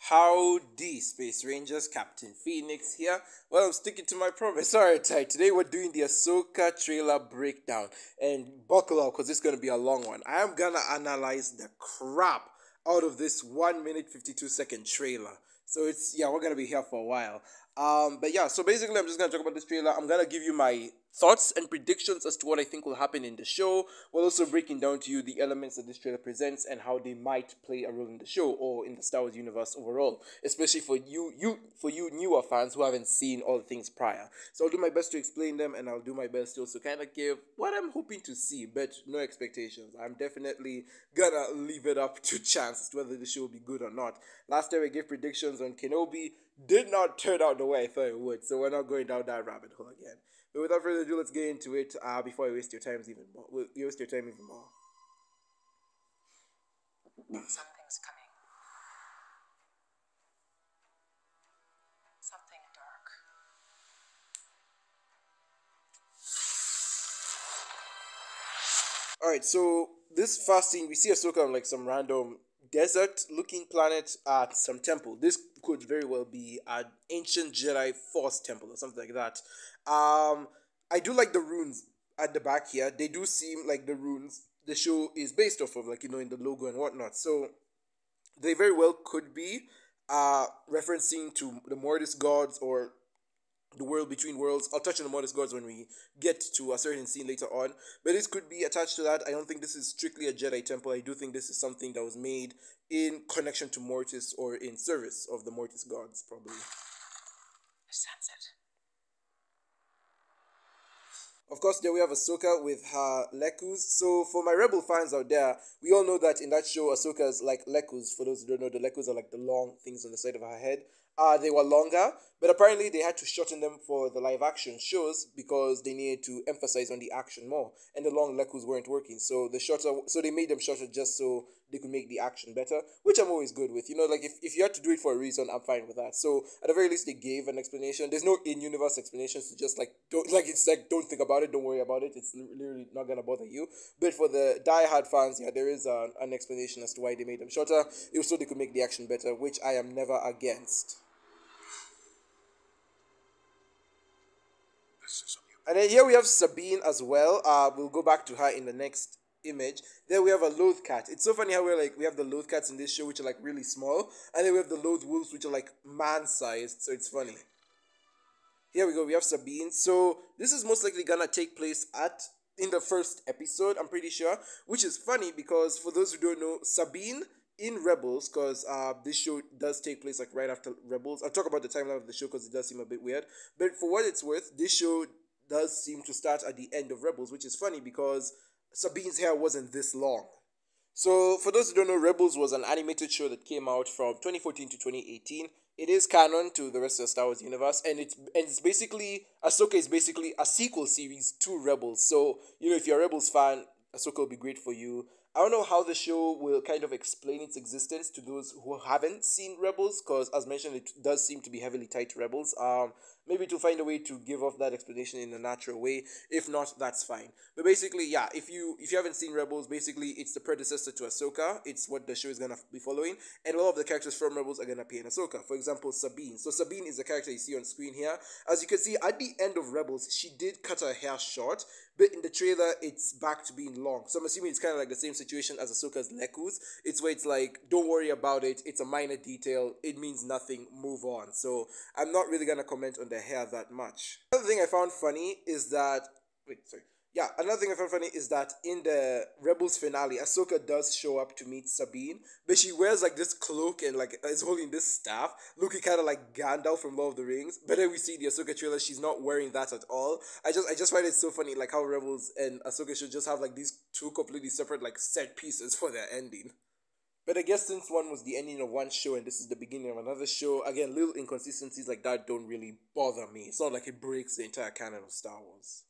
Howdy, Space Rangers, Captain Phoenix here. Well, I'm sticking to my promise. Alright, today we're doing the Ahsoka trailer breakdown. And buckle up, because it's going to be a long one. I am going to analyze the crap out of this 1 minute 52-second trailer. So we're going to be here for a while. So basically I'm just going to talk about this trailer. I'm going to give you my thoughts and predictions as to what I think will happen in the show, while also breaking down to you the elements that this trailer presents and how they might play a role in the show or in the Star Wars universe overall, especially for you newer fans who haven't seen all the things prior. So I'll do my best to explain them, and I'll do my best to also kind of give what I'm hoping to see, but no expectations. I'm definitely gonna leave it up to chance as to whether the show will be good or not. Last time I gave predictions on Kenobi, did not turn out the way I thought it would, so we're not going down that rabbit hole again. But without further ado, let's get into it before I waste your time even more. Something's coming. Something dark. Alright, so this first scene, we see Ahsoka on like some random desert-looking planet at some temple. This could very well be an ancient Jedi Force temple or something like that. I do like the runes at the back here. They do seem like the runes the show is based off of, like, in the logo and whatnot. So they very well could be referencing to the Mortis gods or the world between worlds. I'll touch on the Mortis gods when we get to a certain scene later on, but this could be attached to that. I don't think this is strictly a Jedi temple. I do think this is something that was made in connection to Mortis or in service of the Mortis gods, probably. I sense it. Of course, there we have Ahsoka with her Lekus. So for my Rebel fans out there, we all know that in that show, Ahsoka's like Lekus. For those who don't know, the Lekus are like the long things on the side of her head. They were longer, but apparently they had to shorten them for the live action shows because they needed to emphasize on the action more, and the long Lekus weren't working. So they made them shorter just so they could make the action better, which I'm always good with. Like if you had to do it for a reason, I'm fine with that. So at the very least, they gave an explanation. There's no in-universe explanations, so just don't think about it, don't worry about it. It's literally not gonna bother you. But for the die-hard fans, there is an explanation as to why they made them shorter. It was so they could make the action better, which I am never against. And then here we have Sabine as well. We'll go back to her in the next image. There we have a Loth cat. It's so funny how we have the Loth cats in this show, which are like really small, and then we have the Loth wolves, which are like man-sized. So it's funny. Here we go. We have Sabine. So this is most likely gonna take place in the first episode, I'm pretty sure. Which is funny because for those who don't know, Sabine in Rebels, because this show does take place like right after Rebels. I'll talk about the timeline of the show because it does seem a bit weird. But for what it's worth, this show does seem to start at the end of Rebels, which is funny because Sabine's hair wasn't this long. So for those who don't know, Rebels was an animated show that came out from 2014 to 2018. It is canon to the rest of the Star Wars universe, and it's basically, Ahsoka is basically a sequel series to Rebels. So if you're a Rebels fan, Ahsoka will be great for you. I don't know how the show will kind of explain its existence to those who haven't seen Rebels, because as mentioned, it does seem to be heavily tied to Rebels. Maybe to find a way to give off that explanation in a natural way. If not, that's fine. But basically, if you haven't seen Rebels, basically it's the predecessor to Ahsoka. It's what the show is gonna be following, and all of the characters from Rebels are gonna appear in Ahsoka. For example, Sabine. So Sabine is the character you see on screen here. As you can see, at the end of Rebels, she did cut her hair short, but in the trailer, it's back to being long. So I'm assuming it's kind of like the same situation as Ahsoka's Lekus. It's where it's like, don't worry about it. It's a minor detail. It means nothing. Move on. So I'm not really gonna comment on the hair that much. Another thing I found funny is that in the Rebels finale, Ahsoka does show up to meet Sabine, but she wears like this cloak and like is holding this staff, looking kind of like Gandalf from Lord of the Rings. But then we see the Ahsoka trailer, she's not wearing that at all. I just find it so funny, like how Rebels and Ahsoka should just have like these two completely separate like set pieces for their ending. But I guess since one was the ending of one show and this is the beginning of another show, again, little inconsistencies like that don't really bother me. It's not like it breaks the entire canon of Star Wars.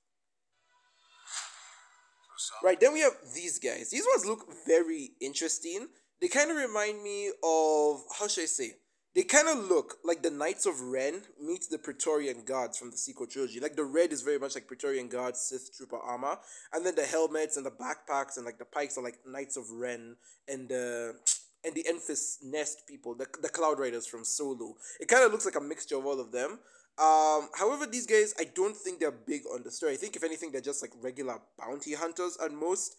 Right, then we have these guys. These ones look very interesting. They kind of remind me of, how should I say? They kind of look like the Knights of Ren meets the Praetorian Guards from the sequel trilogy. Like the red is very much like Praetorian Guards, Sith Trooper armor. And then the helmets and the backpacks and like the pikes are like Knights of Ren. And and the Enfys Nest people, the Cloud Riders from Solo. It kind of looks like a mixture of all of them. However, these guys, I don't think they're big on the story. I think if anything, they're just like regular bounty hunters at most.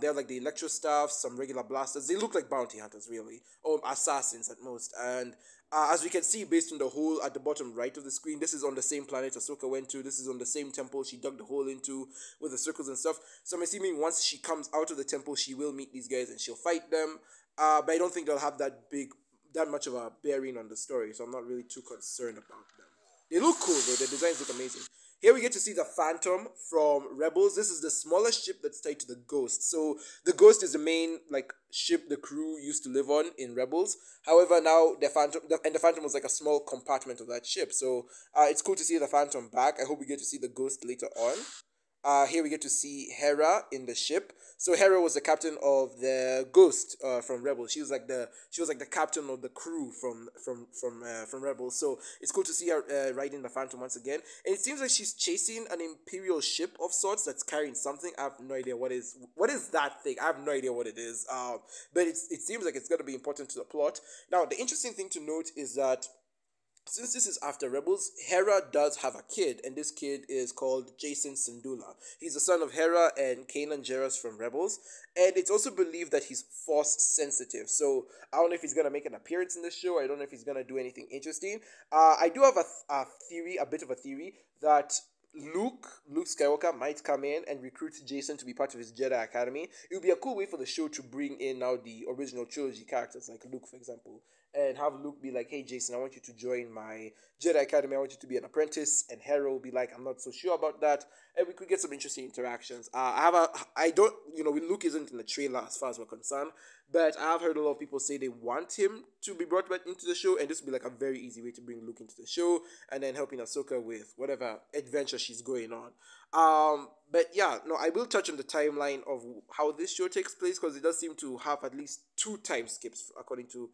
They have like the electro staff, some regular blasters. They look like bounty hunters, really, or assassins at most. And as we can see, based on the hole at the bottom right of the screen, this is on the same planet Ahsoka went to. This is on the same temple she dug the hole into with the circles and stuff. So I'm assuming once she comes out of the temple, she will meet these guys and she'll fight them. But I don't think they'll have that much of a bearing on the story. So I'm not really too concerned about them. They look cool though. The designs look amazing. Here we get to see the Phantom from Rebels. This is the smallest ship that's tied to the Ghost. So the Ghost is the main like ship the crew used to live on in Rebels. However, now the Phantom was like a small compartment of that ship. So it's cool to see the Phantom back. I hope we get to see the Ghost later on. Here we get to see Hera in the ship. So Hera was the captain of the Ghost from Rebels. She was like the captain of the crew from Rebels. So it's cool to see her riding the Phantom once again. And it seems like she's chasing an Imperial ship of sorts that's carrying something. I have no idea what is that thing. I have no idea what it is. But it seems like it's gonna be important to the plot. Now the interesting thing to note is that since this is after Rebels, Hera does have a kid, and this kid is called Jacen Syndulla. He's the son of Hera and Kanan Jarrus from Rebels, and it's also believed that he's Force sensitive. So I don't know if he's gonna make an appearance in the show. I don't know if he's gonna do anything interesting. I do have a bit of a theory that Luke Skywalker might come in and recruit Jacen to be part of his Jedi Academy. It would be a cool way for the show to bring in now the original trilogy characters, like Luke, for example, and have Luke be like, "Hey, Jacen, I want you to join my Jedi Academy. I want you to be an apprentice." And Hera will be like, "I'm not so sure about that." And we could get some interesting interactions. Luke isn't in the trailer as far as we're concerned, but I have heard a lot of people say they want him to be brought back into the show, and this will be like a very easy way to bring Luke into the show, and then helping Ahsoka with whatever adventure she's going on. But yeah, no, I will touch on the timeline of how this show takes place, because it does seem to have at least 2 time skips according to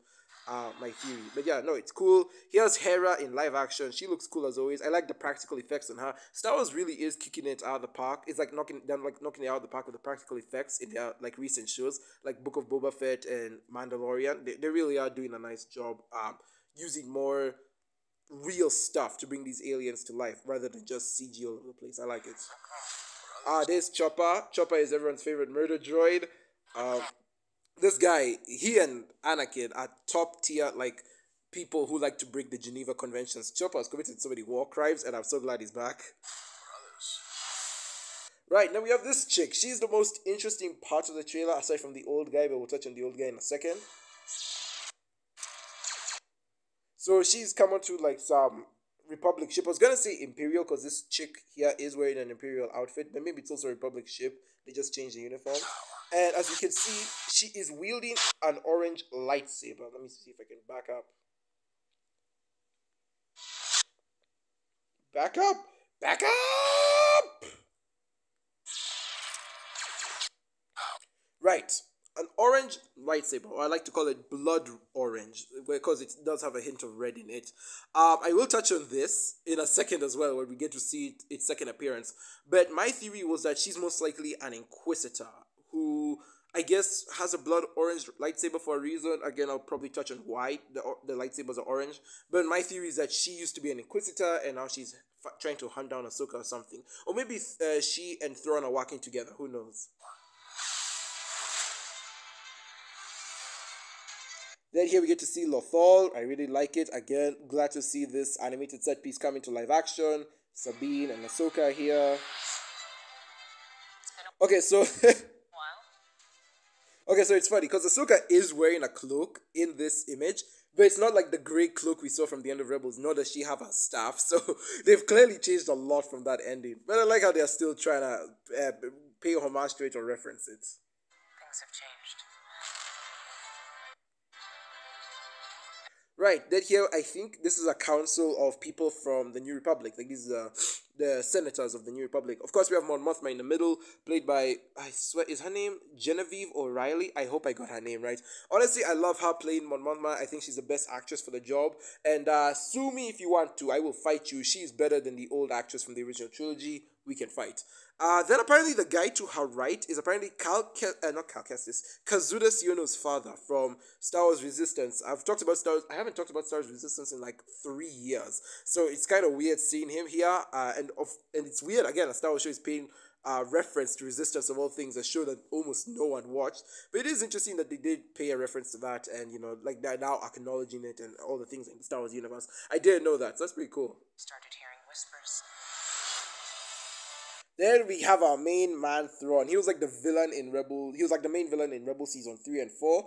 my theory. But yeah, no, it's cool. Here's Hera in live action. She looks cool as always. I like the practical effects on her. Star Wars really is kicking it out of the park. It's like knocking it out of the park with the practical effects in their like recent shows, like Book of Boba Fett and Mandalorian. They really are doing a nice job using more real stuff to bring these aliens to life rather than just CG all over the place. I like it. There's Chopper. Chopper is everyone's favorite murder droid. This guy, he and Anakin are top tier, like, people who like to break the Geneva Conventions. Chopper has committed so many war crimes, and I'm so glad he's back. Right, now we have this chick. She's the most interesting part of the trailer, aside from the old guy, but we'll touch on the old guy in a second. So she's come onto, like, some Republic ship. I was gonna say Imperial, because this chick here is wearing an Imperial outfit, but maybe it's also a Republic ship. They just changed the uniform. And as you can see, she is wielding an orange lightsaber. Let me see if I can back up. Back up! Back up! Right. An orange lightsaber, or I like to call it blood orange, because it does have a hint of red in it. I will touch on this in a second as well, when we get to see its second appearance. But my theory was that she's most likely an Inquisitor, who I guess has a blood orange lightsaber for a reason. Again, I'll probably touch on why the lightsabers are orange. But my theory is that she used to be an Inquisitor, and now she's trying to hunt down Ahsoka or something. Or maybe she and Thrawn are working together. Who knows? Then here we get to see Lothal. I really like it. Again, glad to see this animated set piece come into live action. Sabine and Ahsoka here. Okay, so okay, so it's funny because Ahsoka is wearing a cloak in this image, but it's not like the grey cloak we saw from the end of Rebels, nor does she have her staff. So they've clearly changed a lot from that ending. But I like how they're still trying to pay homage to it or reference it. Things have changed. Right, then here I think this is a council of people from the New Republic. Like these are the senators of the New Republic. Of course, we have Mon Mothma in the middle, played by, I swear, is her name Genevieve O'Reilly? I hope I got her name right. Honestly, I love her playing Mon Mothma. I think she's the best actress for the job. And sue me if you want to. I will fight you. She is better than the old actress from the original trilogy, we can fight. Then apparently the guy to her right is apparently not Cal Kestis, Kazuda Siono's father from Star Wars Resistance. I haven't talked about Star Wars Resistance in like 3 years, so it's kind of weird seeing him here. And it's weird again. A Star Wars show is paying reference to Resistance of all things, a show that almost no one watched. But it is interesting that they did pay a reference to that, and like they're now acknowledging it and all the things in the Star Wars universe. I didn't know that, so that's pretty cool. Started hearing whispers. Then we have our main man Thrawn. He was like the villain in Rebel. He was like the main villain in Rebel season 3 and 4.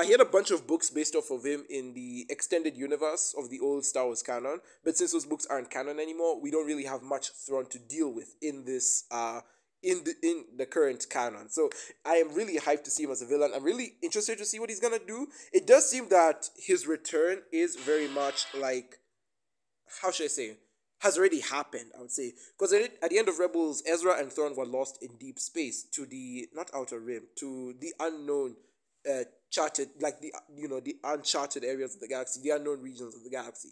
He had a bunch of books based off of him in the extended universe of the old Star Wars canon. But since those books aren't canon anymore, we don't really have much Thrawn to deal with in this in the current canon. So I am really hyped to see him as a villain. I'm really interested to see what he's gonna do. It does seem that his return is very much like, how should I say, has already happened, I would say. Because at the end of Rebels, Ezra and Thrawn were lost in deep space to the, not Outer Rim, to the unknown charted, like the uncharted areas of the galaxy, the unknown regions of the galaxy.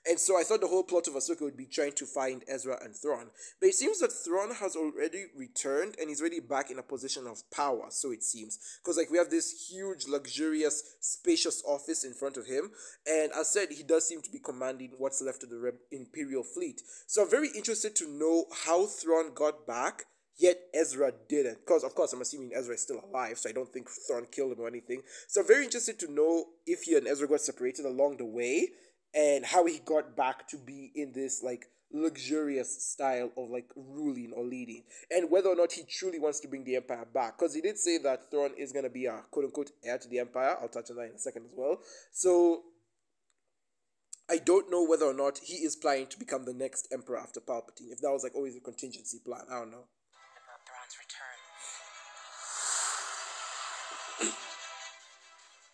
And so I thought the whole plot of Ahsoka would be trying to find Ezra and Thrawn. But it seems that Thrawn has already returned and he's already back in a position of power, so it seems. Because like we have this huge, luxurious, spacious office in front of him. And as said, he does seem to be commanding what's left of the Imperial fleet. So I'm very interested to know how Thrawn got back, yet Ezra didn't. Because, of course, I'm assuming Ezra is still alive, so I don't think Thrawn killed him or anything. So I'm very interested to know if he and Ezra got separated along the way and how he got back to be in this, like, luxurious style of, like, ruling or leading. And whether or not he truly wants to bring the Empire back. Because he did say that Thrawn is going to be a, quote-unquote, heir to the Empire. I'll touch on that in a second as well. So I don't know whether or not he is planning to become the next Emperor after Palpatine. If that was, like, always a contingency plan. I don't know. About Thrawn's return.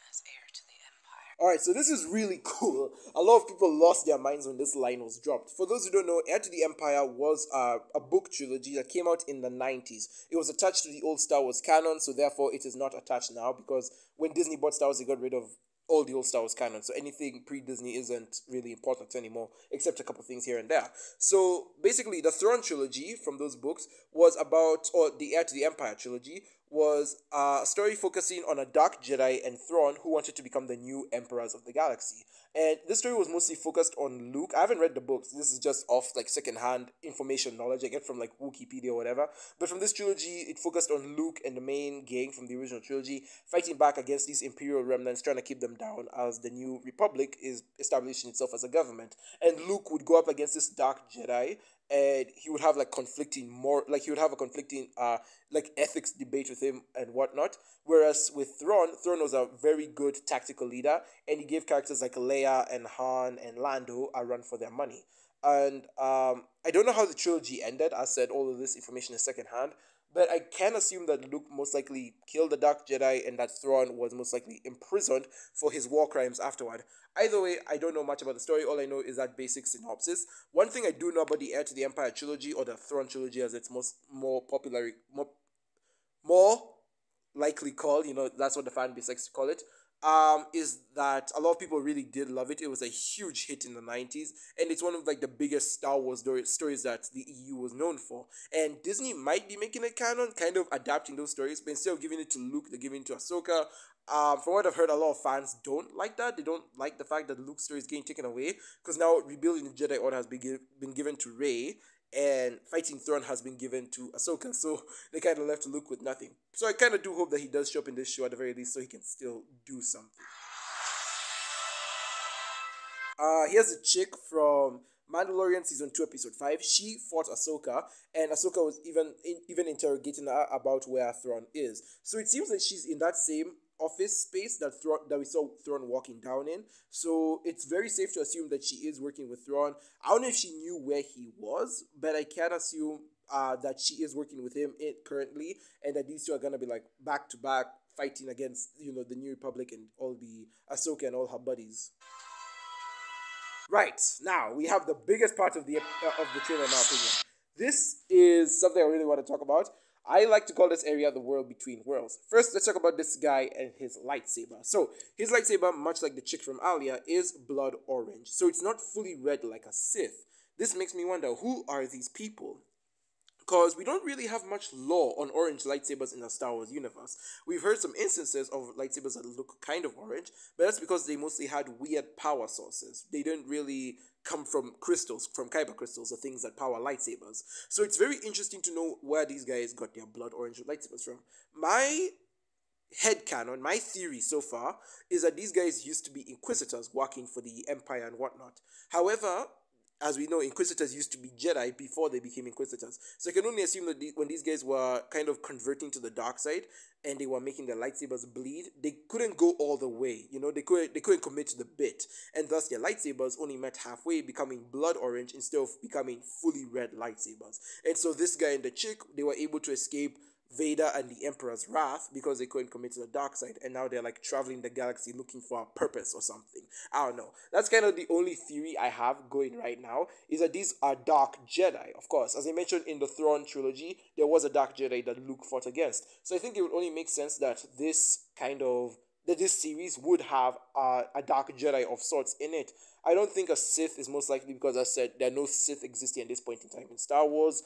As heir to the Empire. Alright, so this is really cool. A lot of people lost their minds when this line was dropped. For those who don't know, Heir to the Empire was a book trilogy that came out in the 90s. It was attached to the old Star Wars canon, so therefore it is not attached now, because when Disney bought Star Wars, they got rid of all the old Star Wars canon, so anything pre-Disney isn't really important anymore, except a couple things here and there. So basically, the Thrawn trilogy from those books was about, or the Heir to the Empire trilogy was a story focusing on a dark Jedi and Thrawn who wanted to become the new emperors of the galaxy. And this story was mostly focused on Luke. I haven't read the books. This is just off like secondhand information knowledge I get from like Wikipedia or whatever. But from this trilogy, it focused on Luke and the main gang from the original trilogy fighting back against these Imperial remnants, trying to keep them down as the new Republic is establishing itself as a government. And Luke would go up against this dark Jedi, and he would have like he would have a conflicting like ethics debate with him and whatnot. Whereas with Thrawn was a very good tactical leader, and he gave characters like Leia and Han and Lando a run for their money. And I don't know how the trilogy ended. I said all of this information is secondhand, but I can assume that Luke most likely killed the Dark Jedi and that Thrawn was most likely imprisoned for his war crimes afterward. Either way, I don't know much about the story. All I know is that basic synopsis. One thing I do know about the Heir to the Empire trilogy, or the Thrawn trilogy as it's more likely called, that's what the fan base likes to call it, is that a lot of people really did love it. It was a huge hit in the 90s, and it's one of like the biggest Star Wars stories that the EU was known for. And Disney might be making a canon, kind of adapting those stories, but instead of giving it to Luke, they're giving it to Ahsoka. From what I've heard, a lot of fans don't like that. They don't like the fact that Luke's story is getting taken away, because now rebuilding the Jedi Order has been given to Rey, and fighting Thrawn has been given to Ahsoka, so they kind of left Luke with nothing. So I kind of do hope that he does show up in this show at the very least, so he can still do something. Here's a chick from Mandalorian season 2 episode 5. She fought Ahsoka, and Ahsoka was even interrogating her about where Thrawn is. So it seems that she's in that same office space that we saw Thrawn walking down in. So it's very safe to assume that she is working with Thrawn. I don't know if she knew where he was, but I can assume that she is working with him currently, and that these two are gonna be like back to back fighting against the New Republic and all the Ahsoka and all her buddies. Right, now we have the biggest part of the trailer in our opinion. This is something I really want to talk about. I like to call this area the world between worlds. First, let's talk about this guy and his lightsaber. So, his lightsaber, much like the chick from Alia, is blood orange. So, it's not fully red like a Sith. This makes me wonder, who are these people? because we don't really have much lore on orange lightsabers in the Star Wars universe. We've heard some instances of lightsabers that look kind of orange, but that's because they mostly had weird power sources. They didn't really come from crystals, from kyber crystals, the things that power lightsabers. So it's very interesting to know where these guys got their blood orange lightsabers from. My headcanon, my theory so far, is that these guys used to be inquisitors working for the Empire and whatnot. However, as we know, Inquisitors used to be Jedi before they became Inquisitors. So I can only assume that when these guys were kind of converting to the dark side and they were making their lightsabers bleed, they couldn't go all the way. You know, they couldn't commit to the bit, and thus their lightsabers only met halfway, becoming blood orange instead of becoming fully red lightsabers. And so this guy and the chick, they were able to escape Vader and the Emperor's wrath because they couldn't commit to the dark side, and now they're like traveling the galaxy looking for a purpose or something. I don't know. That's kind of the only theory I have going right now, is that these are dark Jedi. Of course, as I mentioned in the Thrawn trilogy, there was a dark Jedi that Luke fought against. So I think it would only make sense that this series would have a dark Jedi of sorts in it. I don't think a Sith is most likely, because I said there are no Sith existing at this point in time in Star Wars.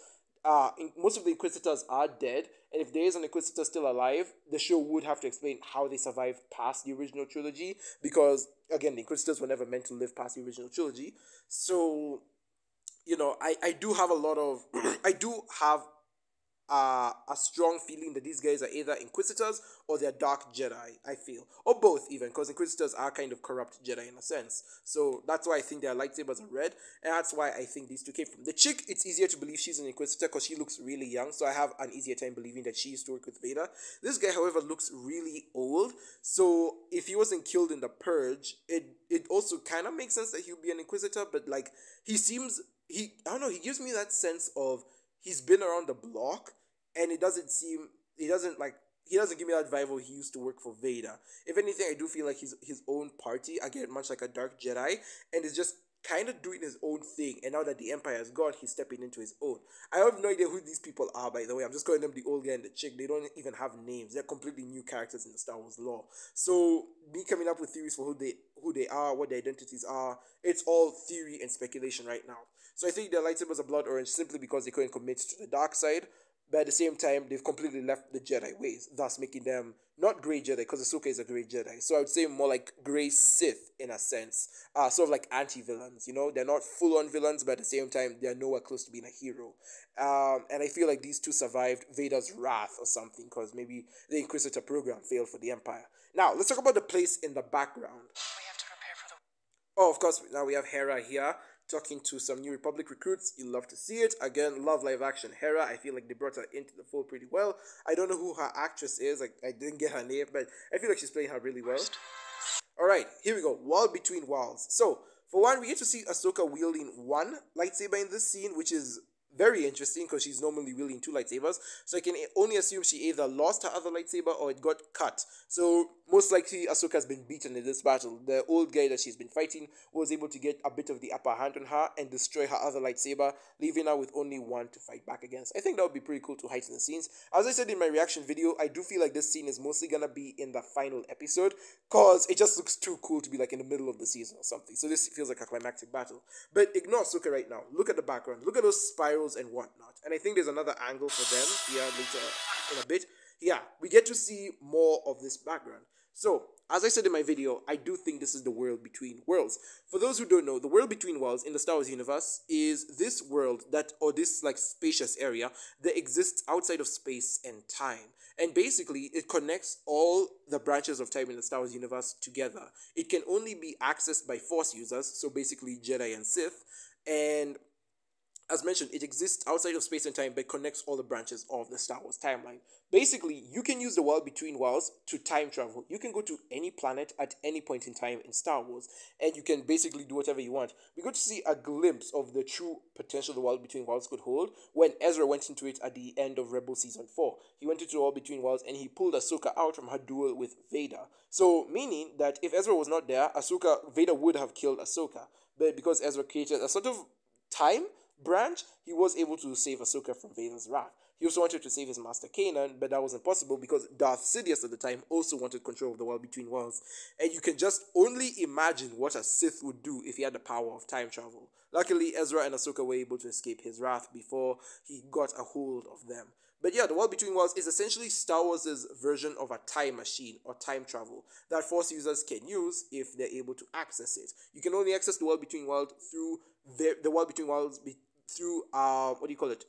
Most of the Inquisitors are dead, and if there is an Inquisitor still alive, the show would have to explain how they survived past the original trilogy, because, again, the Inquisitors were never meant to live past the original trilogy. So, I do have a lot of, I do have a strong feeling that these guys are either Inquisitors or they're Dark Jedi, I feel. Or both, even, because Inquisitors are kind of corrupt Jedi in a sense. So that's why I think their lightsabers are red, and that's why I think these two came from. The chick, it's easier to believe she's an Inquisitor because she looks really young, so I have an easier time believing that she used to work with Vader. This guy, however, looks really old, so if he wasn't killed in the Purge, it also kind of makes sense that he would be an Inquisitor, but, like, I don't know, he gives me that sense of he's been around the block, and he doesn't give me that vibe of he used to work for Vader. If anything, I do feel like he's his own party, again, much like a Dark Jedi, and is just kind of doing his own thing, and now that the Empire is gone, he's stepping into his own. I have no idea who these people are, by the way. I'm just calling them the old guy and the chick. They don't even have names. They're completely new characters in the Star Wars lore. So, me coming up with theories for who they are, what their identities are, it's all theory and speculation right now. So I think their lightsabers are blood orange simply because they couldn't commit to the dark side, but at the same time, they've completely left the Jedi ways, thus making them not Grey Jedi, because Ahsoka is a Grey Jedi. So I would say more like Grey Sith, in a sense. Sort of like anti-villains, They're not full-on villains, but at the same time, they're nowhere close to being a hero. And I feel like these two survived Vader's wrath or something, because maybe the Inquisitor program failed for the Empire. Now, let's talk about the place in the background. We have to prepare for the... Oh, of course, now we have Hera here, talking to some New Republic recruits. You love to see it. Again, love live action Hera. I feel like they brought her into the fold pretty well. I don't know who her actress is. I didn't get her name, but I feel like she's playing her really well. Alright, here we go. Wall between walls. So, for one, we get to see Ahsoka wielding one lightsaber in this scene, which is very interesting because she's normally wielding two lightsabers. So I can only assume she either lost her other lightsaber or it got cut. So most likely Ahsoka has been beaten in this battle. The old guy that she's been fighting was able to get a bit of the upper hand on her and destroy her other lightsaber, leaving her with only one to fight back against. I think that would be pretty cool to heighten the scenes. As I said in my reaction video, I do feel like this scene is mostly gonna be in the final episode because it just looks too cool to be like in the middle of the season or something. So this feels like a climactic battle. But ignore Ahsoka right now. Look at the background. Look at those spirals and whatnot. And I think there's another angle for them here later in a bit. Yeah, we get to see more of this background. So, as I said in my video, I do think this is the world between worlds. For those who don't know, the world between worlds in the Star Wars universe is this world or this like spacious area that exists outside of space and time. And basically, it connects all the branches of time in the Star Wars universe together. It can only be accessed by Force users, so basically Jedi and Sith. And as mentioned, it exists outside of space and time but connects all the branches of the Star Wars timeline. Basically, you can use the world between worlds to time travel. You can go to any planet at any point in time in Star Wars, and you can basically do whatever you want. We got to see a glimpse of the true potential the world between worlds could hold when Ezra went into it at the end of Rebels Season 4. He went into the world between worlds and he pulled Ahsoka out from her duel with Vader. So, meaning that if Ezra was not there, Vader would have killed Ahsoka. But because Ezra created a sort of time branch, he was able to save Ahsoka from Vader's wrath. He also wanted to save his master Kanan, but that wasn't possible because Darth Sidious at the time also wanted control of the world between worlds. And you can just only imagine what a Sith would do if he had the power of time travel. Luckily, Ezra and Ahsoka were able to escape his wrath before he got a hold of them. But yeah, the World Between Worlds is essentially Star Wars' version of a time machine or time travel that Force users can use if they're able to access it. You can only access the World Between Worlds through the World Between Worlds through what do you call it?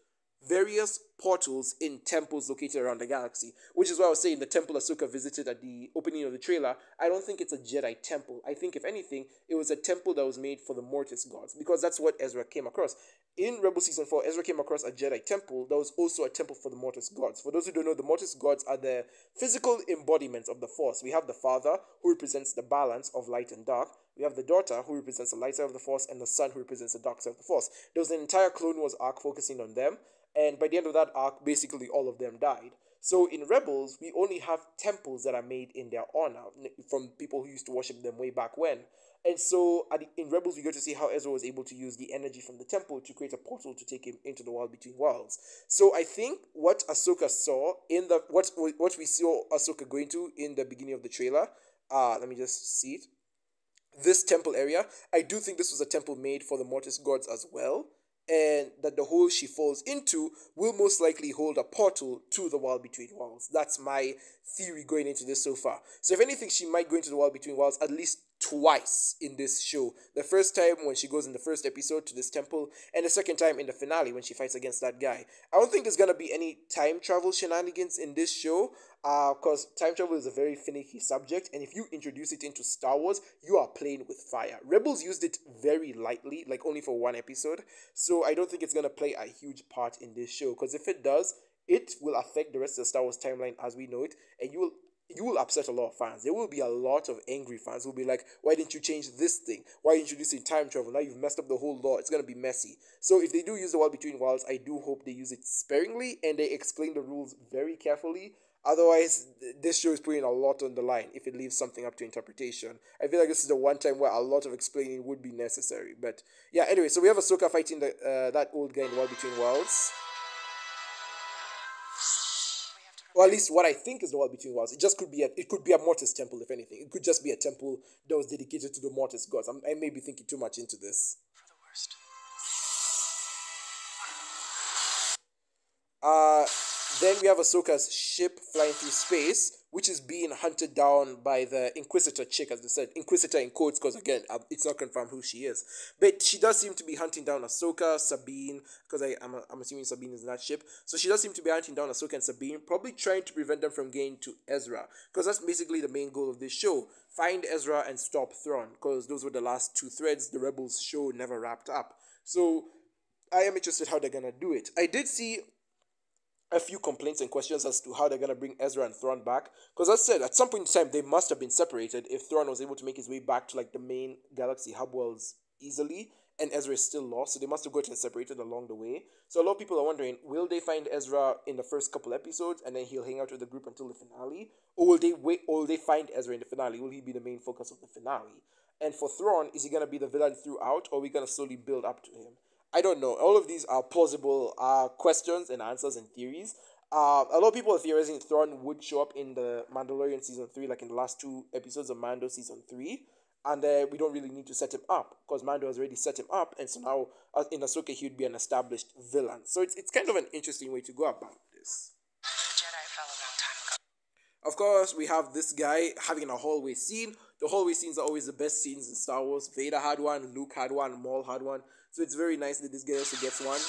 Various portals in temples located around the galaxy, which is why I was saying the temple Ahsoka visited at the opening of the trailer. I don't think it's a Jedi temple. I think, if anything, it was a temple that was made for the Mortis gods, because that's what Ezra came across. In Rebel Season 4, Ezra came across a Jedi temple that was also a temple for the Mortis gods. For those who don't know, the Mortis gods are the physical embodiments of the Force. We have the father, who represents the balance of light and dark. We have the daughter, who represents the light side of the Force, and the son, who represents the dark side of the Force. There was an entire Clone Wars arc focusing on them, and by the end of that arc, basically all of them died. So in Rebels, we only have temples that are made in their honor from people who used to worship them way back when. And so in Rebels, we get to see how Ezra was able to use the energy from the temple to create a portal to take him into the world between worlds. So I think what Ahsoka saw in the what we saw Ahsoka going to in the beginning of the trailer. Let me just see it. This temple area, I do think this was a temple made for the Mortis gods as well, and that the hole she falls into will most likely hold a portal to the world between worlds. That's my theory going into this so far. So if anything, she might go into the world between worlds at least twice in this show. The first time when she goes in the first episode to this temple, and the second time in the finale when she fights against that guy. I don't think there's gonna be any time travel shenanigans in this show, because time travel is a very finicky subject, and if you introduce it into Star Wars, you are playing with fire. Rebels used it very lightly, like only for one episode, so I don't think it's gonna play a huge part in this show, because if it does, it will affect the rest of the Star Wars timeline as we know it, and you will upset a lot of fans. There will be a lot of angry fans who will be like, why didn't you change this thing? Why are you introducing time travel? Now you've messed up the whole law. It's going to be messy. So if they do use the world between worlds, I do hope they use it sparingly and they explain the rules very carefully. Otherwise, this show is putting a lot on the line if it leaves something up to interpretation. I feel like this is the one time where a lot of explaining would be necessary. But yeah, anyway, so we have Ahsoka fighting that old guy in the world between worlds. Or at least what I think is the world between worlds. It could be a Mortis temple, if anything. It could just be a temple that was dedicated to the Mortis gods. I may be thinking too much into this. For the worst. Then we have Ahsoka's ship flying through space, which is being hunted down by the Inquisitor chick, as they said. Inquisitor in quotes, because again, it's not confirmed who she is. But she does seem to be hunting down Ahsoka, Sabine, because I'm assuming Sabine is in that ship. So she does seem to be hunting down Ahsoka and Sabine, probably trying to prevent them from getting to Ezra. Because that's basically the main goal of this show. Find Ezra and stop Thrawn, because those were the last two threads the Rebels show never wrapped up. So I am interested how they're going to do it. I did see a few complaints and questions as to how they're going to bring Ezra and Thrawn back. Because as I said, at some point in time, they must have been separated if Thrawn was able to make his way back to like the main galaxy hub worlds easily, and Ezra is still lost, so they must have gotten separated along the way. So a lot of people are wondering, will they find Ezra in the first couple episodes and then he'll hang out with the group until the finale? Or will they wait, or will they find Ezra in the finale? Will he be the main focus of the finale? And for Thrawn, is he going to be the villain throughout, or are we going to slowly build up to him? I don't know. All of these are plausible questions and answers and theories. A lot of people are theorizing Thrawn would show up in the Mandalorian Season 3, like in the last two episodes of Mando Season 3. And we don't really need to set him up, because Mando has already set him up. And so now, in Ahsoka, he would be an established villain. So it's kind of an interesting way to go about this. The Jedi fell a long time ago. Of course, we have this guy having a hallway scene. The hallway scenes are always the best scenes in Star Wars. Vader had one, Luke had one, Maul had one. So it's very nice that this guy also gets one.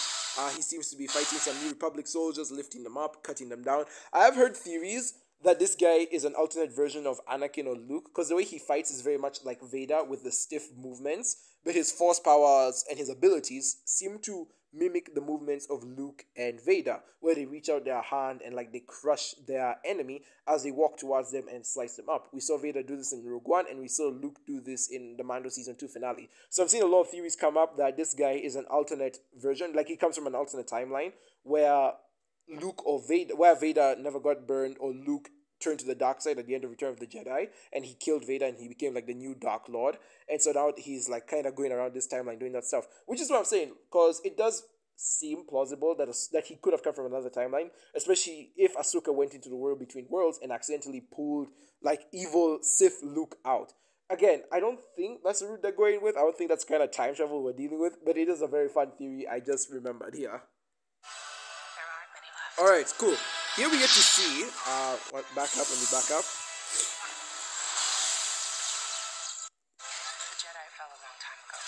He seems to be fighting some New Republic soldiers, lifting them up, cutting them down. I have heard theories that this guy is an alternate version of Anakin or Luke, because the way he fights is very much like Vader with the stiff movements, but his force powers and his abilities seem to mimic the movements of Luke and Vader, where they reach out their hand and like they crush their enemy as they walk towards them and slice them up. We saw Vader do this in Rogue One, and we saw Luke do this in the Mando Season 2 finale. So I'm seeing a lot of theories come up that this guy is an alternate version, like he comes from an alternate timeline where Vader never got burned, or Luke turned to the dark side at the end of Return of the Jedi, and he killed Vader and he became like the new Dark Lord. And so now he's like kind of going around this timeline doing that stuff, which is what I'm saying, because it does seem plausible that he could have come from another timeline, especially if Ahsoka went into the world between worlds and accidentally pulled like evil Sith Luke out. Again, I don't think that's the route they're going with. I don't think that's kind of time travel we're dealing with, but it is a very fun theory I just remembered here. There aren't many left. All right, cool. Here we get to see back up. Let me back up. The Jedi fell a long time ago.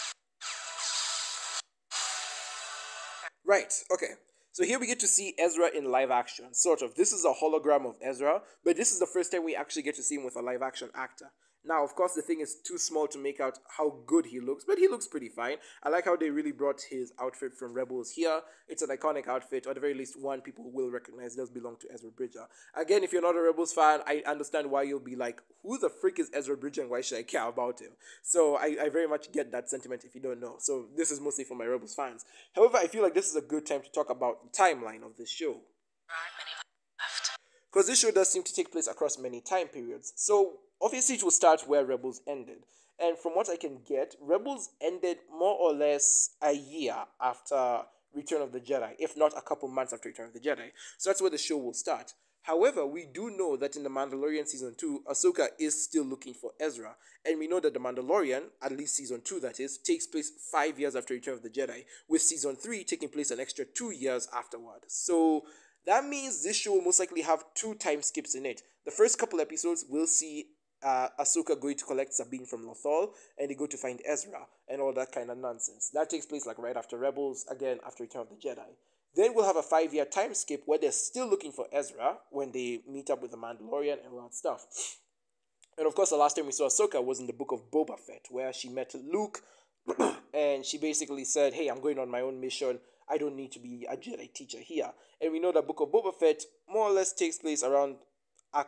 Right, okay. So here we get to see Ezra in live action, sort of. This is a hologram of Ezra, but this is the first time we actually get to see him with a live action actor. Now, of course, the thing is too small to make out how good he looks, but he looks pretty fine. I like how they really brought his outfit from Rebels here. It's an iconic outfit, or at the very least, one people will recognize does belong to Ezra Bridger. Again, if you're not a Rebels fan, I understand why you'll be like, who the frick is Ezra Bridger and why should I care about him? So I very much get that sentiment if you don't know. So this is mostly for my Rebels fans. However, I feel like this is a good time to talk about the timeline of this show. There aren't many left. Because this show does seem to take place across many time periods. So, obviously it will start where Rebels ended. And from what I can get, Rebels ended more or less a year after Return of the Jedi, if not a couple months after Return of the Jedi. So that's where the show will start. However, we do know that in The Mandalorian Season 2, Ahsoka is still looking for Ezra. And we know that The Mandalorian, at least Season 2 that is, takes place 5 years after Return of the Jedi, with Season 3 taking place an extra 2 years afterward. So that means this show will most likely have 2 time skips in it. The first couple episodes will see Ahsoka going to collect Sabine from Lothal, and they go to find Ezra, and all that kind of nonsense. That takes place like right after Rebels, again after Return of the Jedi. Then we'll have a 5-year time skip where they're still looking for Ezra when they meet up with the Mandalorian and all that stuff. And of course, the last time we saw Ahsoka was in the book of Boba Fett, where she met Luke, and she basically said, hey, I'm going on my own mission. I don't need to be a Jedi teacher here. And we know that book of Boba Fett more or less takes place around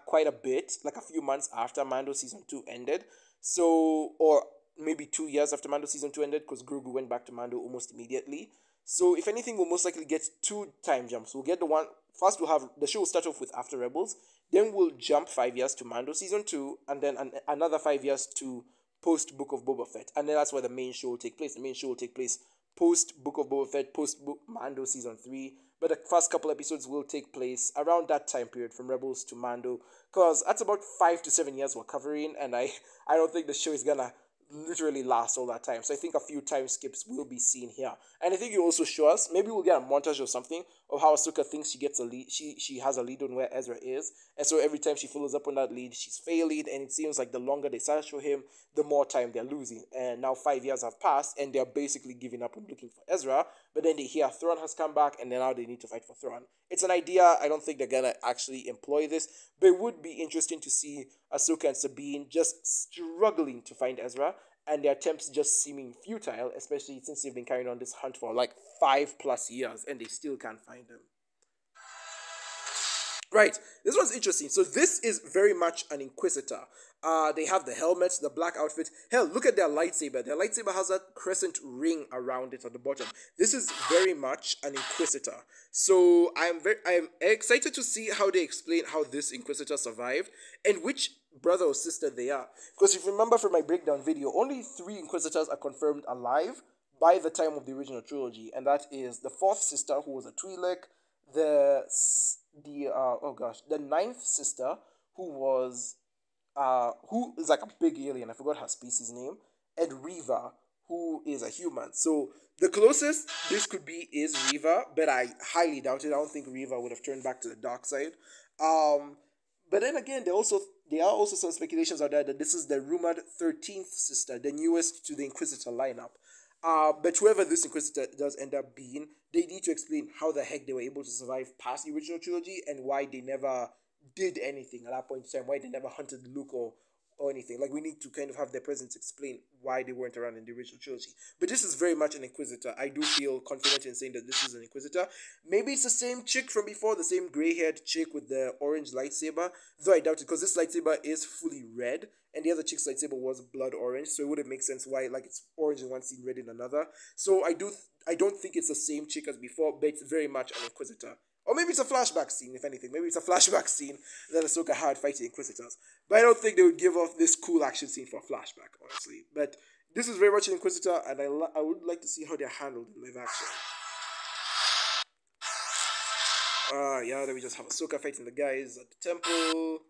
quite a bit, like a few months after Mando Season 2 ended. So, or maybe 2 years after Mando Season 2 ended, because Grogu went back to Mando almost immediately. So, if anything, we'll most likely get 2 time jumps. We'll get the one, first we'll have, the show will start off with after Rebels, then we'll jump 5 years to Mando Season 2, and then another 5 years to post Book of Boba Fett. And then that's where the main show will take place. The main show will take place post Book of Boba Fett, post Mando Season 3. But the first couple episodes will take place around that time period from Rebels to Mando, because that's about 5 to 7 years we're covering, and I don't think the show is gonna literally last all that time. So I think a few time skips will be seen here. And I think you also show us, maybe we'll get a montage or something of how Ahsoka thinks she gets a lead, she has a lead on where Ezra is, and so every time she follows up on that lead, she's failing, and it seems like the longer they search for him, the more time they're losing. And now 5 years have passed, and they're basically giving up on looking for Ezra, but then they hear Thrawn has come back, and then now they need to fight for Thrawn. It's an idea. I don't think they're gonna actually employ this, but it would be interesting to see Ahsoka and Sabine just struggling to find Ezra, and their attempts just seeming futile, especially since they've been carrying on this hunt for like 5+ years, and they still can't find him. Right, this one's interesting. So this is very much an Inquisitor. They have the helmets, the black outfit. Hell, look at their lightsaber. Their lightsaber has that crescent ring around it at the bottom. This is very much an Inquisitor. So I am excited to see how they explain how this Inquisitor survived and which brother or sister they are. Because if you remember from my breakdown video, only 3 Inquisitors are confirmed alive by the time of the original trilogy, and that is the 4th sister, who was a Twi'lek, the 9th sister, who is like a big alien. I forgot her species name, and Reva, who is a human. So the closest this could be is Reva, but I highly doubt it. I don't think Reva would have turned back to the dark side. But then again, there are also some speculations out there that this is the rumored 13th sister, the newest to the Inquisitor lineup. But whoever this Inquisitor does end up being, they need to explain how the heck they were able to survive past the original trilogy and why they never did anything at that point in time, why they never hunted Luke or anything. Like, we need to kind of have their presence explain why they weren't around in the original trilogy. But this is very much an Inquisitor. I do feel confident in saying that this is an Inquisitor. Maybe it's the same chick from before, the same gray-haired chick with the orange lightsaber, though I doubt it, because this lightsaber is fully red, and the other chick's lightsaber was blood orange, so it wouldn't make sense why, like, it's orange in one scene, red in another. So I don't think it's the same chick as before, but it's very much an Inquisitor. Or maybe it's a flashback scene, if anything. Maybe it's a flashback scene that Ahsoka had fighting Inquisitors. But I don't think they would give off this cool action scene for a flashback, honestly. But this is very much an Inquisitor, and I would like to see how they're handled in live action. Yeah, then we just have Ahsoka fighting the guys at the temple.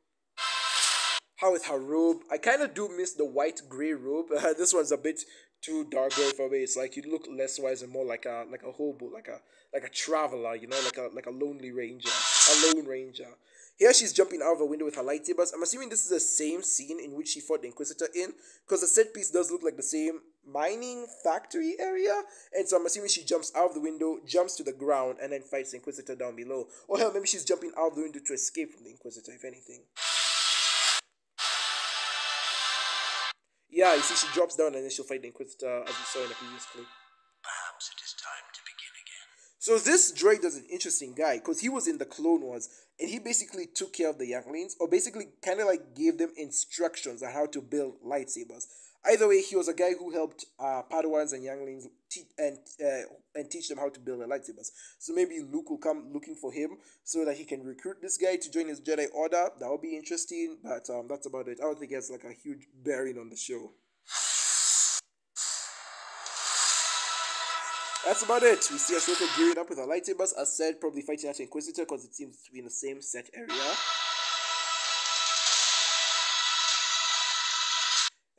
How with her robe? I kind of do miss the white gray robe. This one's a bit too dark gray for me. It's like you look less wise and more like a hobo, like a traveler, you know, like a lonely ranger, a lone ranger. Here she's jumping out of a window with her lightsabers. I'm assuming this is the same scene in which she fought the Inquisitor in, because the set piece does look like the same mining factory area, and so I'm assuming she jumps out of the window, jumps to the ground, and then fights the Inquisitor down below. Or hell, maybe she's jumping out of the window to escape from the Inquisitor, if anything. Yeah, you see, she drops down and then she'll fight the Inquisitor, as we saw in the previous clip. Perhaps it is time to begin again. So this droid is an interesting guy, because he was in the Clone Wars, and he basically took care of the younglings, or basically kind of like gave them instructions on how to build lightsabers. Either way, he was a guy who helped Padawans and younglings and teach them how to build their lightsabers. So maybe Luke will come looking for him so that he can recruit this guy to join his Jedi Order. That would be interesting, but that's about it. I don't think it has like a huge bearing on the show. That's about it. We see Ahsoka gearing up with her lightsabers. As said, probably fighting at Inquisitor because it seems to be in the same set area.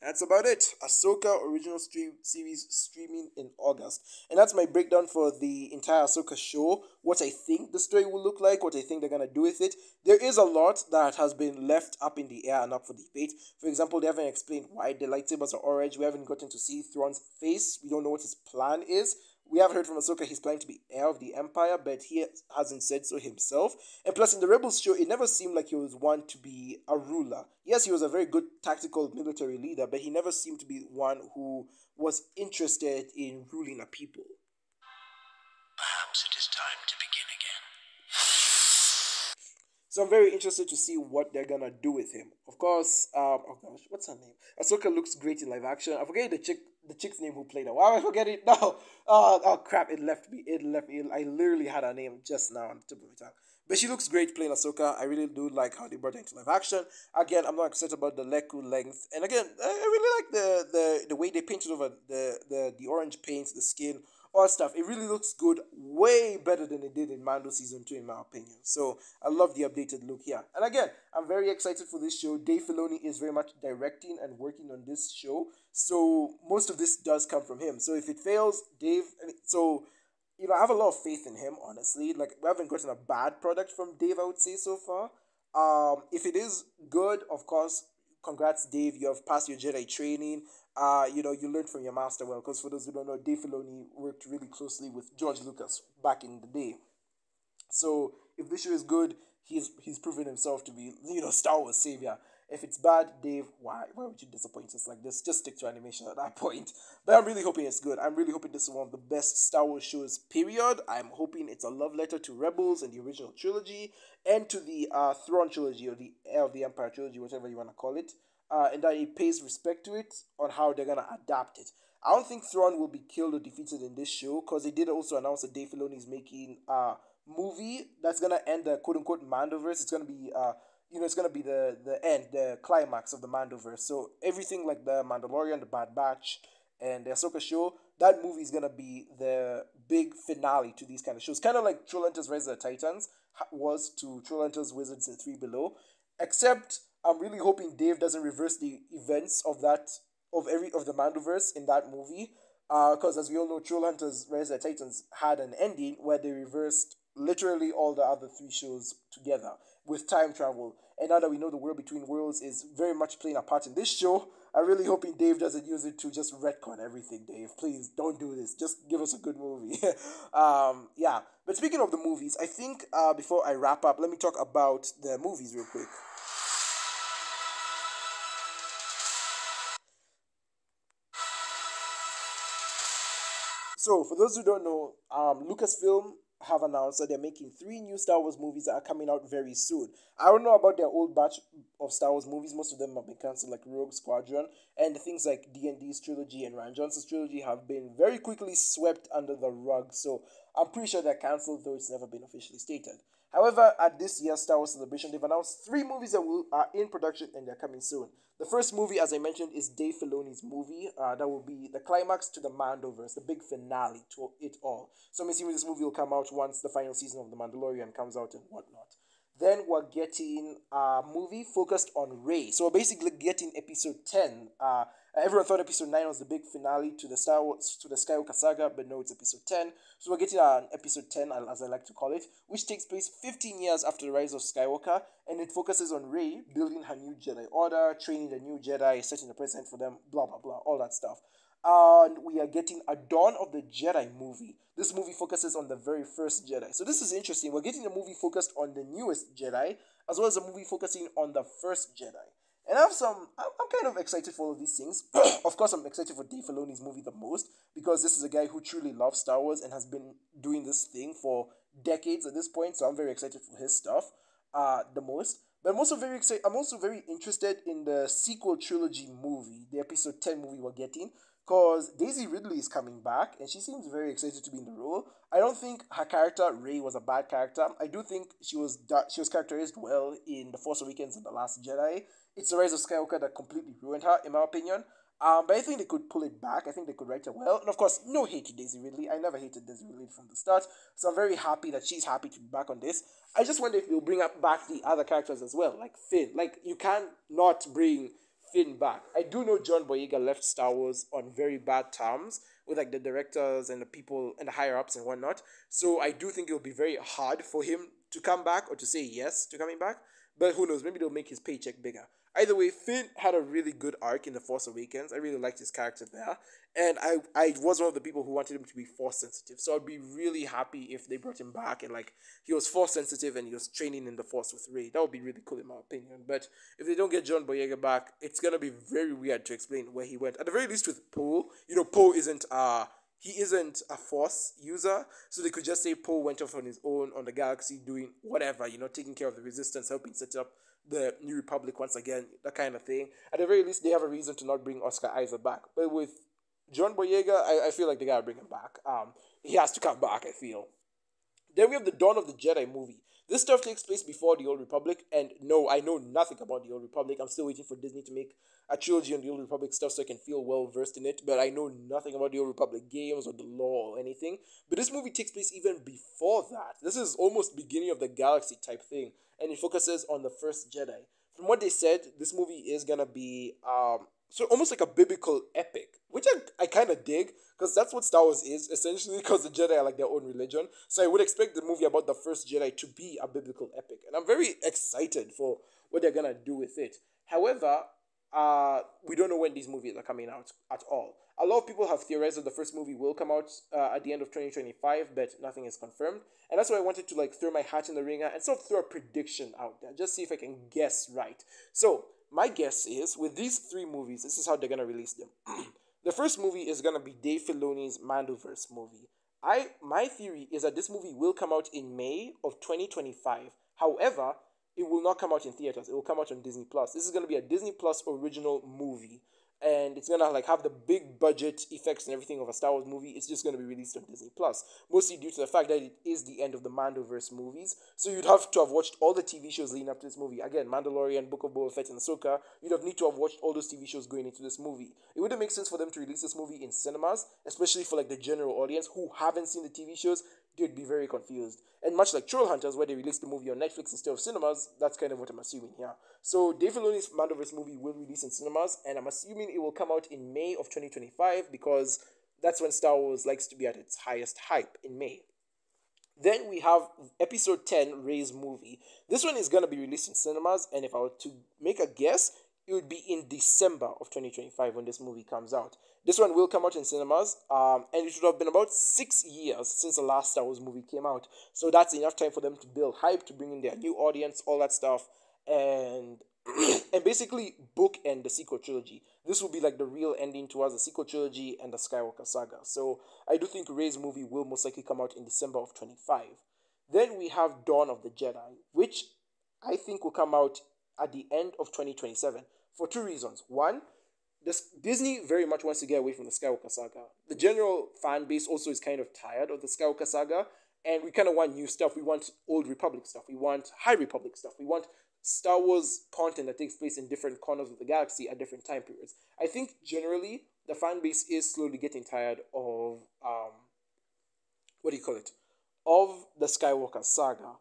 That's about it. Ahsoka original series streaming in August. And that's my breakdown for the entire Ahsoka show. What I think the story will look like, what I think they're going to do with it. There is a lot that has been left up in the air and up for debate. For example, they haven't explained why the lightsabers are orange. We haven't gotten to see Thrawn's face. We don't know what his plan is. We have heard from Ahsoka he's planning to be heir of the Empire, but he hasn't said so himself. And plus, in the Rebels show, it never seemed like he was one to be a ruler. Yes, he was a very good tactical military leader, but he never seemed to be one who was interested in ruling a people. Perhaps it is time to begin again. So I'm very interested to see what they're gonna do with him. Of course, oh gosh, what's her name? Ahsoka looks great in live action. I forget the chick's name who played her. Why would I forget it? No. Oh crap, it left me. I literally had her name just now on the tip of my tongue. But she looks great playing Ahsoka. I really do like how they brought her into live action. Again, I'm not upset about the Leku length. And again, I really like the way they painted over the orange paint, the skin, all that stuff. It really looks good, way better than it did in Mando Season 2, in my opinion. So, I love the updated look here. And again, I'm very excited for this show. Dave Filoni is very much directing and working on this show. So, most of this does come from him. So, if it fails, Dave... I have a lot of faith in him, honestly. Like, we haven't gotten a bad product from Dave, I would say, so far. If it is good, of course, congrats, Dave. You have passed your Jedi training. You learned from your master well. Because for those who don't know, Dave Filoni worked really closely with George Lucas back in the day. So, if this show is good, he's proven himself to be, Star Wars savior. If it's bad, Dave, why would you disappoint us like this? Just stick to animation at that point. But I'm really hoping it's good. I'm really hoping this is one of the best Star Wars shows, period. I'm hoping it's a love letter to Rebels and the original trilogy, and to the Thrawn trilogy, or the Heir of the Empire trilogy, whatever you want to call it. And that it pays respect to it on how they're going to adapt it. I don't think Thrawn will be killed or defeated in this show, because they did also announce that Dave Filoni is making a movie that's going to end the quote-unquote Mandoverse. It's going to be... it's going to be the end, the climax of the Mandoverse. So everything like the Mandalorian, the Bad Batch, and the Ahsoka show, that movie is going to be the big finale to these kind of shows. Kind of like Trollhunter's Rise of the Titans was to Trollhunter's Wizards and Three Below. Except I'm really hoping Dave doesn't reverse the events of the Mandoverse in that movie. Because as we all know, Trollhunter's Rise of the Titans had an ending where they reversed literally all the other three shows together with time travel. And now that we know the World Between Worlds is very much playing a part in this show, I'm really hoping Dave doesn't use it to just retcon everything, Dave. Please, don't do this. Just give us a good movie. Yeah. But speaking of the movies, I think before I wrap up, let me talk about the movies real quick. So, for those who don't know, Lucasfilm have announced that they're making 3 new Star Wars movies that are coming out very soon. I don't know about their old batch of Star Wars movies. Most of them have been cancelled, like Rogue Squadron, and things like D&D's trilogy and Ryan Johnson's trilogy have been very quickly swept under the rug. So I'm pretty sure they're cancelled, though it's never been officially stated. However, at this year's Star Wars Celebration, they've announced 3 movies that are in production and they're coming soon. The first movie, as I mentioned, is Dave Filoni's movie. That will be the climax to the Mandoverse, the big finale to it all. So I'm assuming this movie will come out once the final season of The Mandalorian comes out and whatnot. Then we're getting a movie focused on Rey. So we're basically getting episode 10. Everyone thought episode 9 was the big finale to the Star Wars, to the Skywalker saga, but no, it's episode 10. So we're getting an episode 10, as I like to call it, which takes place 15 years after the rise of Skywalker, and it focuses on Rey building her new Jedi Order, training the new Jedi, setting the precedent for them, blah, blah, blah, all that stuff. And we are getting a Dawn of the Jedi movie. This movie focuses on the very first Jedi. So this is interesting. We're getting a movie focused on the newest Jedi, as well as a movie focusing on the first Jedi. And I'm kind of excited for all of these things. Of course, I'm excited for Dave Filoni's movie the most, because this is a guy who truly loves Star Wars and has been doing this thing for decades at this point. So I'm very excited for his stuff the most. But I'm also very excited. I'm also very interested in the sequel trilogy movie, the episode 10 movie we're getting, because Daisy Ridley is coming back and she seems very excited to be in the role. I don't think her character Rey was a bad character. I do think she was characterized well in The Force Awakens and The Last Jedi. It's the rise of Skywalker that completely ruined her, in my opinion. But I think they could pull it back. I think they could write it well. And of course, no hate to Daisy Ridley. I never hated Daisy Ridley from the start. So I'm very happy that she's happy to be back on this. I just wonder if they'll bring back the other characters as well, like Finn. Like, you can't not bring Finn back. I do know John Boyega left Star Wars on very bad terms with like the directors and the people and the higher ups and whatnot. So I do think it'll be very hard for him to come back or to say yes to coming back. But who knows? Maybe they'll make his paycheck bigger. Either way, Finn had a really good arc in The Force Awakens. I really liked his character there. And I was one of the people who wanted him to be Force sensitive. So I'd be really happy if they brought him back and like he was Force sensitive and he was training in the Force with Rey. That would be really cool in my opinion. But if they don't get John Boyega back, it's gonna be very weird to explain where he went. At the very least with Poe, Poe isn't a Force user, so they could just say Poe went off on his own on the galaxy doing whatever, taking care of the Resistance, helping set up the New Republic once again, that kind of thing. At the very least, they have a reason to not bring Oscar Isaac back. But with John Boyega, I feel like they gotta bring him back. He has to come back, I feel. Then we have the Dawn of the Jedi movie. This stuff takes place before the Old Republic, and no, I know nothing about the Old Republic. I'm still waiting for Disney to make a trilogy on the Old Republic stuff so I can feel well versed in it, but I know nothing about the Old Republic games or the lore or anything. But this movie takes place even before that. This is almost beginning of the galaxy type thing, and it focuses on the first Jedi. From what they said, this movie is gonna be so almost like a biblical epic, which I kind of dig, because that's what Star Wars is, essentially, because the Jedi are like their own religion. So I would expect the movie about the first Jedi to be a biblical epic, and I'm very excited for what they're gonna do with it. However, we don't know when these movies are coming out at all. A lot of people have theorized that the first movie will come out at the end of 2025, but nothing is confirmed. And that's why I wanted to throw my hat in the ringer and sort of throw a prediction out there, just see if I can guess right. So my guess is, with these 3 movies, this is how they're gonna release them. The first movie is gonna be Dave Filoni's Mandoverse movie. My theory is that this movie will come out in May of 2025. However, it will not come out in theaters. It will come out on Disney Plus. This is going to be a Disney Plus original movie, and it's going to have the big budget effects and everything of a Star Wars movie. It's just going to be released on Disney Plus, mostly due to the fact that it is the end of the Mandoverse movies. So you'd have to have watched all the TV shows leading up to this movie. Again, Mandalorian, Book of Boba Fett, and Ahsoka. You'd have need to have watched all those TV shows going into this movie. It wouldn't make sense for them to release this movie in cinemas, especially for the general audience who haven't seen the TV shows. They'd be very confused. And much like Troll Hunters, where they released the movie on Netflix instead of cinemas, that's kind of what I'm assuming here. So Dave Filoni's Mandoverse movie will release in cinemas, and I'm assuming it will come out in May of 2025, because that's when Star Wars likes to be at its highest hype, in May. Then we have episode 10, Rey's movie. This one is going to be released in cinemas, and if I were to make a guess, it would be in December of 2025 when this movie comes out. This one will come out in cinemas, and it should have been about 6 years since the last Star Wars movie came out. So that's enough time for them to build hype, to bring in their new audience, all that stuff, and and basically bookend the sequel trilogy. This will be the real ending towards the sequel trilogy and the Skywalker saga. So I do think Rey's movie will most likely come out in December of 25. Then we have Dawn of the Jedi, which I think will come out at the end of 2027 for 2 reasons. One, Disney very much wants to get away from the Skywalker saga. The general fan base also is kind of tired of the Skywalker saga, and we kind of want new stuff. We want Old Republic stuff. We want High Republic stuff. We want Star Wars content that takes place in different corners of the galaxy at different time periods. I think generally the fan base is slowly getting tired of what do you call it? Of the Skywalker saga.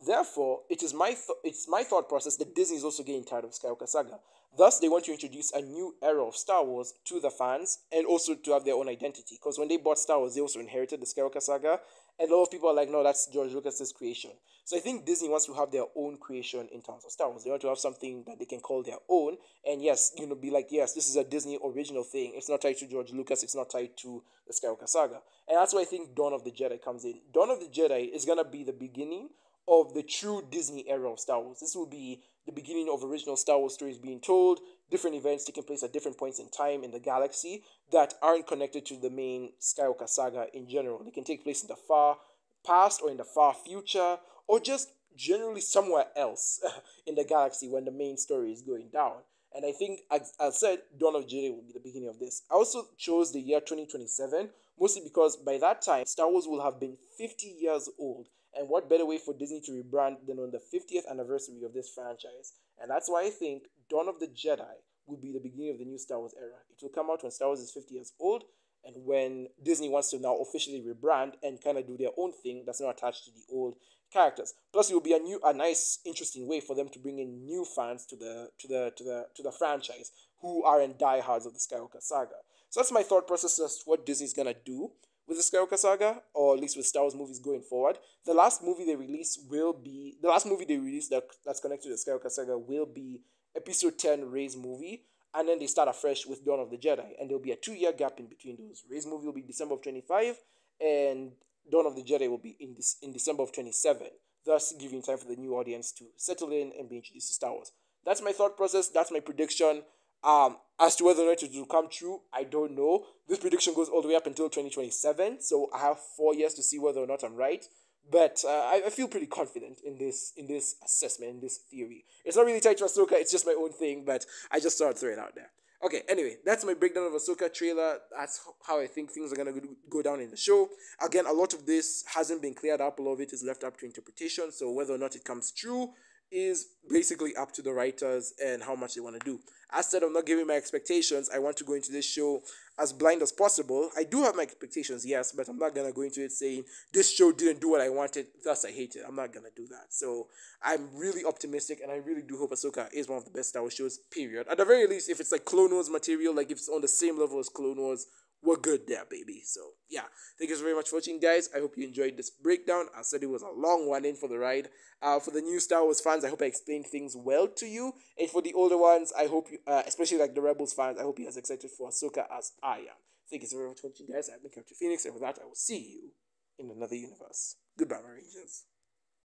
Therefore, it's my thought process that Disney is also getting tired of Skywalker saga. Thus, they want to introduce a new era of Star Wars to the fans and also to have their own identity. Because when they bought Star Wars, they also inherited the Skywalker saga, and a lot of people are like, no, that's George Lucas's creation. So I think Disney wants to have their own creation in terms of Star Wars. They want to have something that they can call their own, and yes, be like, yes, this is a Disney original thing. It's not tied to George Lucas. It's not tied to the Skywalker saga, and that's why I think Dawn of the Jedi comes in. Dawn of the Jedi is gonna be the beginning of the true Disney era of Star Wars. This will be the beginning of original Star Wars stories being told, different events taking place at different points in time in the galaxy that aren't connected to the main Skywalker saga in general. They can take place in the far past or in the far future or just generally somewhere else in the galaxy when the main story is going down. And I think, as I said, Dawn of Jedi will be the beginning of this. I also chose the year 2027, mostly because by that time, Star Wars will have been 50 years old. And what better way for Disney to rebrand than on the 50th anniversary of this franchise? And that's why I think Dawn of the Jedi will be the beginning of the new Star Wars era. It will come out when Star Wars is 50 years old and when Disney wants to now officially rebrand and kind of do their own thing that's not attached to the old characters. Plus, it will be a nice, interesting way for them to bring in new fans to the franchise who aren't diehards of the Skywalker saga. So that's my thought process as to what Disney's gonna do with the Skywalker saga, or at least with Star Wars movies going forward. The last movie they release that's connected to the Skywalker saga will be Episode 10, Rey's movie, and then they start afresh with Dawn of the Jedi, and there'll be a 2-year gap in between those. Rey's movie will be December of 25, and Dawn of the Jedi will be in December of 27, thus giving time for the new audience to settle in and be introduced to Star Wars. That's my thought process. That's my prediction. As to whether or not it will come true, I don't know. This prediction goes all the way up until 2027, so I have 4 years to see whether or not I'm right. But I feel pretty confident in this assessment, in this theory. It's not really tied to Ahsoka, it's just my own thing, but I just thought I'd throw it out there. Okay, anyway, that's my breakdown of Ahsoka trailer. That's how I think things are going to go down in the show. Again, a lot of this hasn't been cleared up. A lot of it is left up to interpretation, so whether or not it comes true is basically up to the writers and how much they want to do. As said, I'm not giving my expectations. I want to go into this show as blind as possible. I do have my expectations, yes, but I'm not going to go into it saying this show didn't do what I wanted, thus I hate it. I'm not going to do that. So I'm really optimistic, and I really do hope Ahsoka is one of the best Star Wars shows, period. At the very least, if it's like Clone Wars material, like if it's on the same level as Clone Wars, we're good there, baby. So yeah, thank you very much for watching, guys. I hope you enjoyed this breakdown. I said it was a long one in for the ride. For the new Star Wars fans, I hope I explained things well to you. And for the older ones, I hope you, especially like the Rebels fans, I hope you're as excited for Ahsoka as I am. Thank you so very much for watching, guys. I've been Captain Phoenix, and with that, I will see you in another universe. Goodbye, my Rangers.